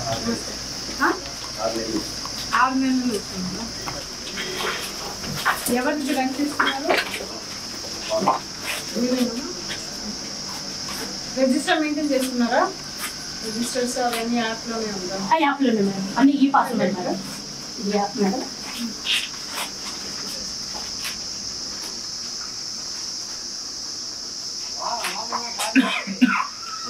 6 నెలలు వస్తుందా? ఎవరికి రంక్ ఇస్తున్నారు? రిజిస్టర్ మెయింటైన్ చేస్తున్నారా? రిజిస్టర్స్ అవన్నీ యాప్లోనే ఉందా? యాప్లోనే మేడం, అన్ని ఈ పాస్ మేడం. ఈ యాప్ మేడం.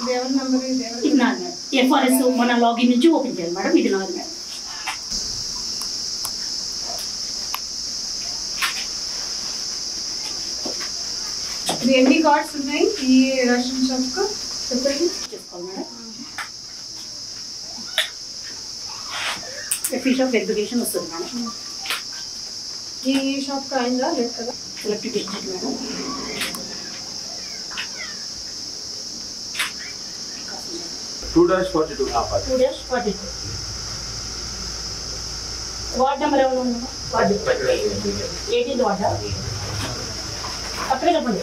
ఇది ఎవరి నెంబర్? ఇది నాది మేడం. ఎఫ్ఆర్ఎస్ మన లాగిన్ నుంచి ఓపెన్ చేయాలి మేడం. ఇది నాది మేడం. ఇది ఎన్ని కార్డ్స్ ఉన్నాయి ఈ రేషన్ షాప్కు చెప్పండి. చేసుకోవాలి మేడం. ఫీస్ ఆఫ్ వెరిఫికేషన్ వస్తుంది మేడం. ఈ షాప్కి అయిందా లేదు కదా? Select district madam. -42 ward number ఎవరు ఉన్నారు? వార్డు 18 వార్డా? అక్కడే చెప్పండి.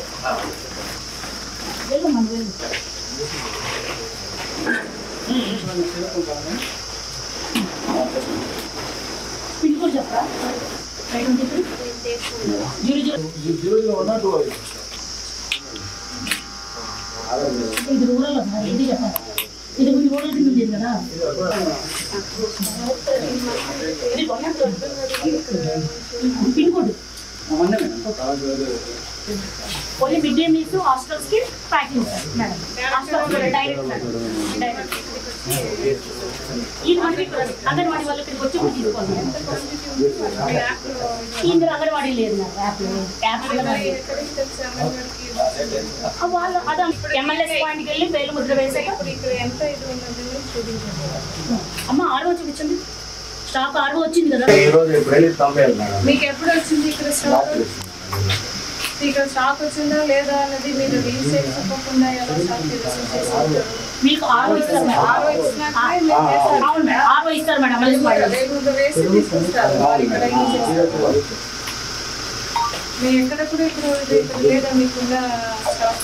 వెళ్ళు మనం వెళ్ళు. పిన్ కోడ్ చెప్పరా? 523 ఇది రూరల్ సార్. ఇది చెప్పాలి. ఇది ముందు రూరల్ కింద ఉండేది కదా. Pin code only mid day meals హాస్టల్స్కి packing sir madam. Hostels direct ఈ అంగన్వాడీ వాళ్ళు ఇక్కడికి వచ్చి తీసుకోవాలి. ఇందులో అంగన్వాడీ లేదు మేడం. యాప్ వాళ్ళు అదే ఎమ్మెల్యేస్ పాయింట్కి వెళ్ళి వేలు ముద్ర వేసాక అమ్మ 6 చూపించండి. స్టాక్ 6 వచ్చింది కదా. మీకు ఎప్పుడు వచ్చింది ఇక్కడ స్టాక్? ఇక్కడ స్టాక్ వచ్చిందా లేదా అన్నది మీరు రీసేల్ చెప్పకుండా ఎలా స్టాక్ చేస్తారు? మీకు 6 ఇస్తారు మేడం. 6 ఇస్తారు మేడం. వేసి తీసుకొస్తారు. మీరు ఎక్కడ కూడా ఇప్పుడు లేదా మీకున్న స్టాక్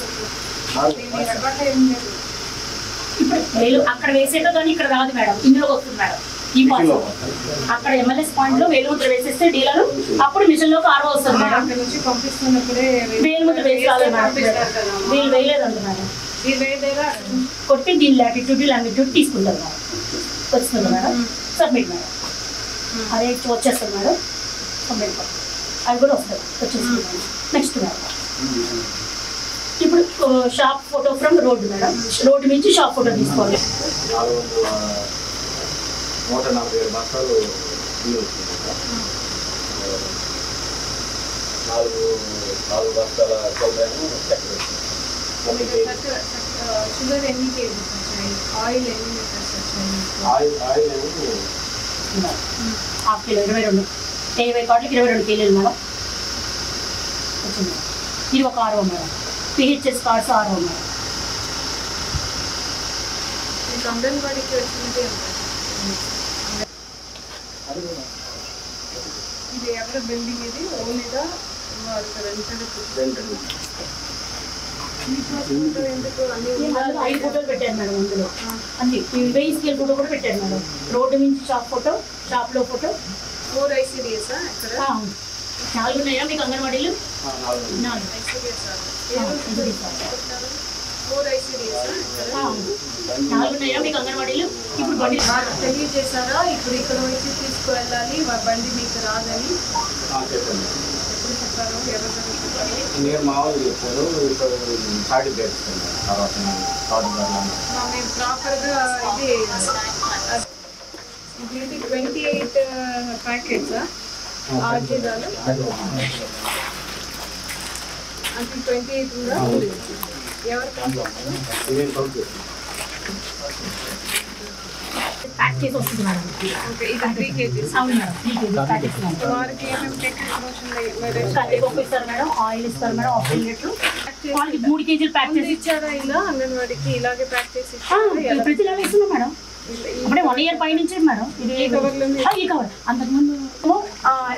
వేలు అక్కడ వేసేటో కానీ ఇక్కడ రాదు మేడం. ఇందులోకి వస్తుంది మేడం. ఈ పాస్ అక్కడ ఎమ్మెల్యేస్ పాయింట్ లో వేలు ముద్ర వేసేస్తే డీలర్ అప్పుడు మిషన్ లోకి 6 వస్తుంది మేడం. అక్కడ నుంచి పంపిస్తున్నప్పుడే వేలు ముద్ర వేసి రాలేదు మేడం. వీళ్ళు వేయలేదంట మేడం. కొట్టి దీని లాటిట్యూడ్ లాంగిట్యూడ్ తీసుకుంటారు మేడం. వస్తుంది మేడం. Submit madam. అదే వచ్చేస్తుంది మేడం. సబ్మిట్ అది కూడా వస్తుంది. వచ్చేస్తుంది మేడం. నెక్స్ట్ మేడం ఇప్పుడు shop photo from road madam. Road నుంచి షాప్ ఫోటో తీసుకోవాలి. 140 బస్తాలు నాలుగు బస్తాల షుగర్ ఎన్ని కేజీస్ వచ్చాయి? ఆయిల్ ఎన్ని లీటర్స్ వచ్చాయి? ఆయిల్ ½ కిలో 22 20 కార్డులకి 22 కేజీలు మేడం వచ్చింది. ఇది ఒక 6 మేడం. PHS cards 6 madam. మీకు అంగన్వాడీకి వచ్చినది ఇది ఎవరి బిల్డింగ్? ఇది ఓన్లీగా ఎందుకు అన్ని 5 ఫోటోలు పెట్టారు మేడం. అందులో అన్ని 1000 స్కేల్ ఫోటో కూడా పెట్టారు మేడం. రోడ్డు నుంచి షాప్ ఫోటో, షాప్లో ఫోటో. 4 ICDS ఇక్కడ 4 ఉన్నాయా మీకు అంగన్వాడీలు? 4 ఉన్నాయా మీకు అంగన్వాడీలు? ఇప్పుడు బండి తెలియజేశారా? ఇప్పుడు ఇక్కడ వచ్చి తీసుకువెళ్ళాలి, బండి మీకు రాదని ఎప్పుడు చెప్పారు? నేను మామూలుగా చెప్పారు. సర్టిఫికేట్ తర్వాత మేము ప్రాపర్గా ఇది 28 ప్యాకెట్సా ఆర్జీదాలు? అంటే 28 కూడా ఎవరు ప్యాక్ చేసి వస్తుంది మేడం. ఇది 3 kgs. అవును మేడం. 3 kgs packets madam. వారికి ఏమేమి టెక్నిక్ కందిపప్పు ఇస్తారు మేడం. ఆయిల్ ఇస్తారు మేడం. 1/2 లీటర్. వాళ్ళకి 3 కేజీలు ప్యాక్ చేసి ఇచ్చారా? ఇలా అంగన్వాడీకి ఇలాగే ప్యాక్ చేసి ప్రతి నెల ఇస్తున్నాం మేడం. అప్పుడే 1 ఇయర్ పై నుంచి మేడం. ఇది ఈ కవర్. అంతకుముందు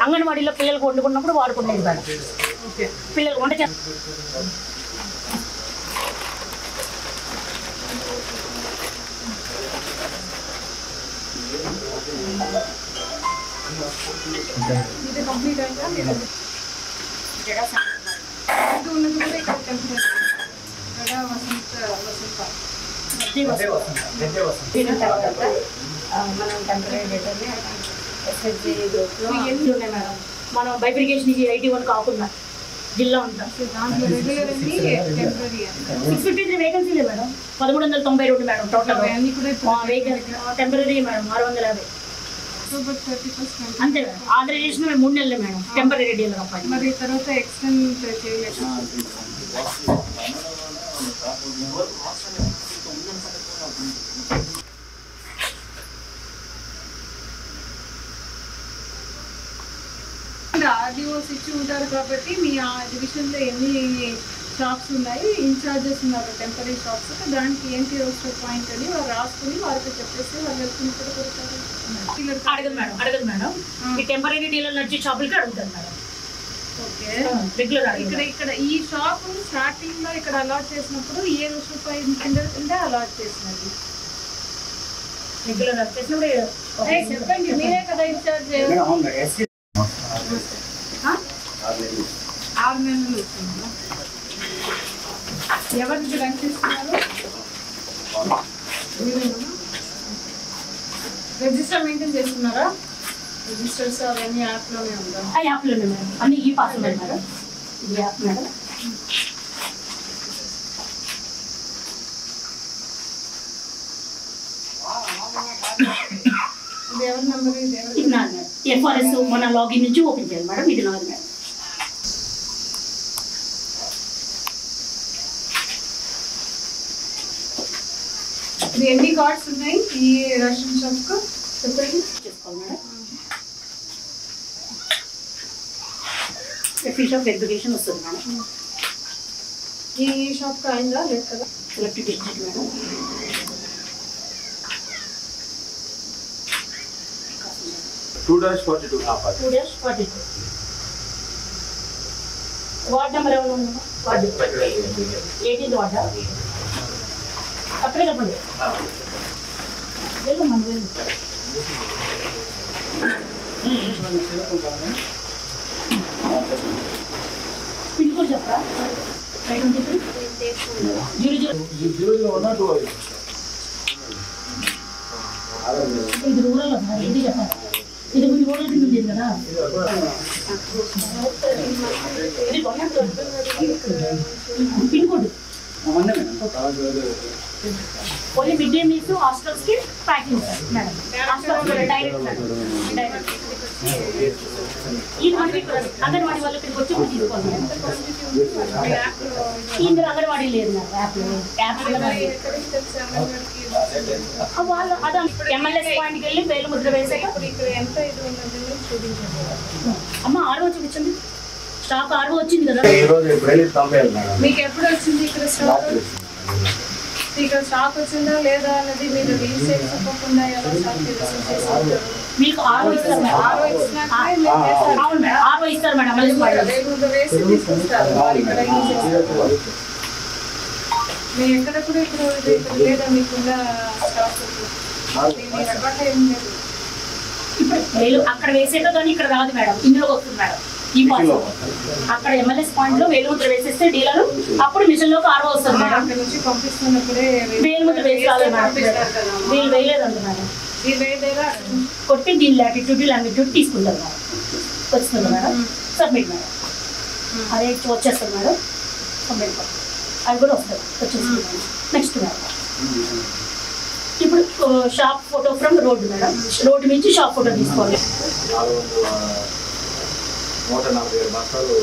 అంగన్వాడీలో పిల్లలకు వండుకున్నప్పుడు వాడుకునేది మేడం. పిల్లలు వంట ఇది కంప్లీట్ అయిందా లేదా ఇది ఉన్నది కూడా ఇక్కడ టెంపరీ ఇక్కడ మనం టెంపరీ డేటాని ఎస్ఎస్జి గ్రూప్లో ఎన్ని ఉన్నాయి మేడం. మనం బైఫికేషన్ 81 కాకుండా జిల్లా ఉంటాం. దాంట్లో రెగ్యులర్ అండి టెంపరీ 653 వేకెన్సీలే మేడం. 1392 madam total. అన్ని కూడా టెంపరీ మేడం 650. అక్టోబర్ 31 అంతే మేడం. ఆథరైజేషన్ మేము 3 నెలలే మేడం టెంపరీ డీలర్ అప్పాయి. మరి తర్వాత ఎక్స్టెండ్ చేయలేదు. ఆర్డీఓస్ ఇచ్చి ఉంటారు కాబట్టి మీ ఆ డివిజన్లో ఎన్ని షాప్స్ ఉన్నాయి, ఇన్ఛార్జెస్ ఉన్నారు టెంపరీ షాప్స్, దానికి ఏంటి రోస్టర్ పాయింట్ అని వారు రాసుకుని వారికి చెప్పేసి వాళ్ళు వెళ్తున్నప్పుడు కొడతారు. అడగదు మేడం. ఈ టెంపరీ డీలర్ నడిచే షాపులకి అడుగుతారు మేడం. ఓకే రెగ్యులర్ ఇక్కడ ఈ షాప్ స్టార్టింగ్ లో ఇక్కడ అలాట్ చేసినప్పుడు ఏ రోస్టర్ పాయింట్ కింద అలాట్ చేసినది రెగ్యులర్ వచ్చేసినప్పుడు చెప్పండి, మీరే కదా ఇన్ఛార్జ్. 6 నెలలు వచ్చిందా? ఎవరికి రన్ చేస్తున్నారు? రిజిస్టర్ మెయింటైన్ చేస్తున్నారా? రిజిస్టర్స్ అవన్నీ యాప్లోనే ఉందా? యాప్లోనే మేడం. అన్ని ఈ పాస్ ఉన్నాయి మేడం. ఈ యాప్ మేడం. ఇది ఎవరి నెంబర్? ఇది నాది మేడం. ఎఫ్ఆర్ఎస్ మన లాగిన్ నుంచి ఓపెన్ చేయాలి మేడం. ఇది నాది మేడం. ఇది ఎన్ని కార్డ్స్ ఉన్నాయి ఈ రేషన్ షాప్ కు చెప్పండి. చేసుకోవాలి మేడం. ఫీస్ ఆఫ్ వెరిఫికేషన్ వస్తుంది మేడం. ఈ షాప్ కు అయిందా లేదు కదా? Electric district madam. -42 2-42 ward number ఎవరు ఉన్నారు? Ward 18th ward. అక్కడే చెప్పండి. వెళ్ళు మనం వెళ్ళు. పిన్ కోడ్ చెప్పరా? 523 00 ఇది రూరల్ సార్. ఇది చెప్పాలి. ఇది మీరు రూరల్ కింద ఉంది కదా. Pin code only mid day meals hostels కి packing sir madam. Hostels direct ఈ అంగన్వాడీ వాళ్ళు ఇక్కడికి వచ్చి తీసుకోవాలి. ఇందులో అంగన్వాడీ లేదు మేడం. యాప్ వాళ్ళు అదే ఎమ్మెల్యే పాయింట్కి వెళ్ళి వేలు ముద్ర వేసాక ఇక్కడ ఎంత ఇది ఉన్నది చూపించండి. అమ్మ 6 చూపించండి. స్టాక్ 6 వచ్చింది కదా. మీకు ఎప్పుడు వచ్చింది ఇక్కడ స్టాక్? ఇక్కడ స్టాక్ వచ్చిందా లేదా అన్నది మీరు రీసేల్ చెప్పకుండా ఎలా స్టాక్ రిసీవ్ చేస్తారు? మీకు 6 ఇస్తారు మేడం. 6 ఇచ్చినాక అవును మేడం. 6 ఇస్తారు మేడం. వేసి తీసుకొస్తారు. ఇక్కడ మీరు ఎక్కడ కూడా ఇప్పుడు లేదా మీకున్న స్టాక్ ఏం లేదు. ఇప్పుడు అక్కడ వేసేటో కానీ ఇక్కడ రాదు మేడం. ఇందులోకి వస్తుంది మేడం. ఈ పాస్ అక్కడ ఎమ్మెల్యేస్ పాయింట్ లో వేలుముద్ర వేసేస్తే డీలర్ అప్పుడు మిషన్ లోకి 6 వస్తుంది మేడం. అక్కడ నుంచి పంపిస్తున్నప్పుడే వేలుముద్ర వేసి రాలేదు మేడం. వీళ్ళు వేయలేదంట మేడం. కొట్టి దీని లాటిట్యూడ్ లాంగిట్యూడ్ తీసుకుంటారు మేడం. వస్తుంది మేడం. Submit madam. అదే వచ్చేస్తుంది మేడం. సబ్మిట్ అది కూడా వస్తుంది. వచ్చేస్తుంది మేడం. నెక్స్ట్ మేడం ఇప్పుడు shop photo from road madam. Road నుంచి షాప్ ఫోటో తీసుకోవాలి. 147 బస్తాలు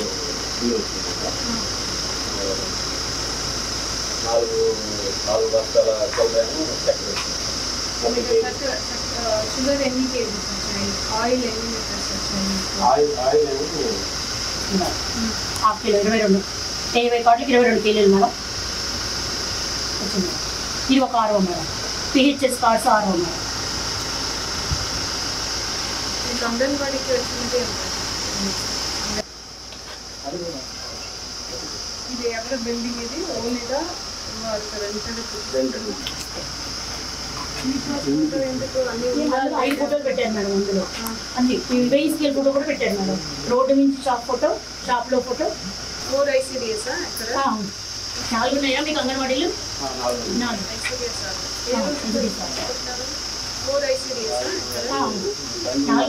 బియ్యం వచ్చింది. 4 బస్తాల చల్లాను చక్కెర వచ్చింది. షుగర్ ఎన్ని కేజీస్ వచ్చాయి? ఆయిల్ ఎన్ని లీటర్స్ వచ్చాయి? ఆయిల్ హాఫ్ కిలో 22 20 కార్డులకి 22 కేజీలు మేడం వచ్చింది. ఇది ఒక 6 మేడం. PHS cards 6 madam. మీకు అంగన్వాడీకి వచ్చినది ఇది ఎవరి బిల్డింగ్? ఇది ఓన్లీగా ఎందుకు అన్ని 5 ఫోటోలు పెట్టారు మేడం అందులో. అన్ని 1000 స్కేల్ ఫోటో కూడా పెట్టారు మేడం. రోడ్డు నుంచి షాప్ ఫోటో, షాప్లో ఫోటో. 4 ICDS అక్కడ 4 ఉన్నాయా మీకు అంగన్వాడీలు? 4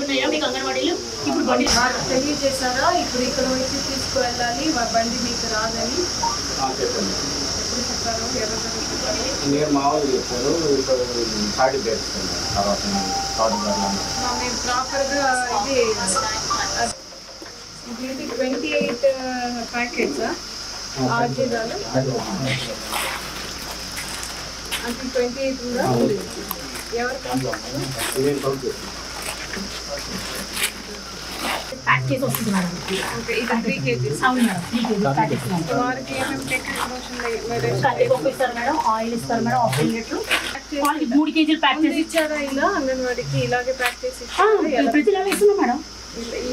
ఉన్నాయా మీకు అంగన్వాడీలు? ఇప్పుడు బండి తెలియజేశారా? ఇప్పుడు ఇక్కడ వచ్చి తీసుకువెళ్ళాలి, బండి మీకు రాదని ఎప్పుడు చెప్పారు? నేను మామూలుగా చెప్పారు సర్టిఫికేట్ తర్వాత మేము ప్రాపర్గా ఇది 28 ప్యాకెట్సా ఆర్జీదాలు అంటే 28 కూడా ఎవరు ప్యాక్ చేసి వస్తుంది మేడం. ఓకే, ఇది 3 kgs. అవును మేడం, 3 kgs ప్యాక్ చేస్తున్నాం. వారికి ఏమేమి టెక్నిక్ కందిపప్పు ఇస్తారు మేడం, ఆయిల్ ఇస్తారు మేడం, 1 లీటర్. వాళ్ళకి 3 kgs ప్యాక్ చేసి ఇచ్చారా? ఇలా అంగన్వాడికి ఇలాగే ప్యాక్ చేసి ప్రతి నెల ఇస్తున్నాం మేడం.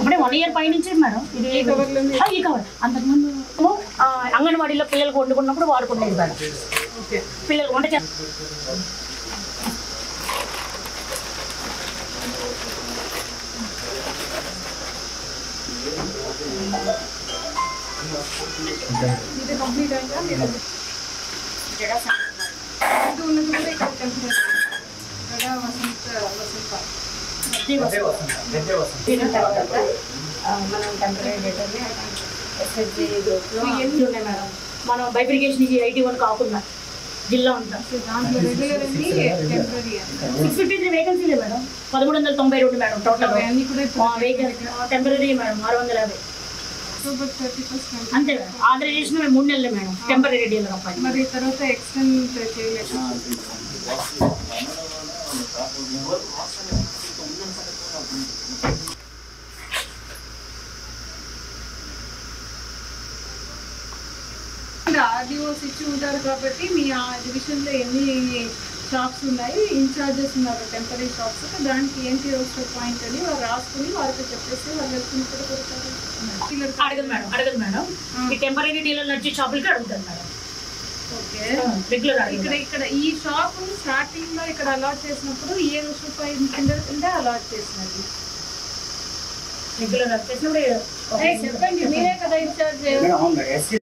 అప్పుడే 1 year పై నుంచి మేడం ఇది ఈ కవర్. అంతకుముందు అంగన్వాడీలో పిల్లలకు వండుకున్నప్పుడు వాడుకునేది మేడం. ఓకే, పిల్లలు వంట ఇది కంప్లీట్ అయిందా? ఇది ఉన్నది కూడా ఇక్కడ టెంపరీ మనం టెంపరీ డేటర్ని SHG గ్రూప్లో ఎన్ని ఉన్నాయి మేడం. మనం బైఫికేషన్ 81 కాకుండా జిల్లా ఉంటాం. దాంట్లో రెగ్యులర్ అన్ని టెంపరీ 653 వేకెన్సీలే మేడం. 1392 మేడం టోటల్ అన్ని కూడా వేకెన్సీ. Temporary madam 650. అక్టోబర్ 31 అంతే మేడం. ఆథరైజేషన్ మేము 3 నెలలే మేడం టెంపరీ డీలర్ అబ్బాయి. మరి తర్వాత ఎక్స్టెండ్ చేయలేదు. RDOs ఇచ్చి ఉంటారు కాబట్టి మీ ఆ డివిజన్లో ఎన్ని షాప్స్ ఉన్నాయి, ఇన్ఛార్జెస్ ఉన్నారు టెంపరీ షాప్స్, దానికి ఏంటి రోస్టర్ పాయింట్ అని వారు రాసుకుని వారికి చెప్పేసి వాళ్ళు వెళ్తున్నప్పుడు కొడతారు. అడగదు మేడం. ఈ టెంపరీ డీలర్ వచ్చి షాపులకి అడుగుతారు మేడం. ఓకే, రెగ్యులర్ ఇక్కడ ఈ షాప్ స్టార్టింగ్ లో ఇక్కడ అలాట్ చేసినప్పుడు ఏ రోస్టర్ పాయింట్ కింద అలాట్ చేసినది రెగ్యులర్ వచ్చేసినప్పుడు చెప్పండి, మీరే కదా ఇన్ఛార్జ్.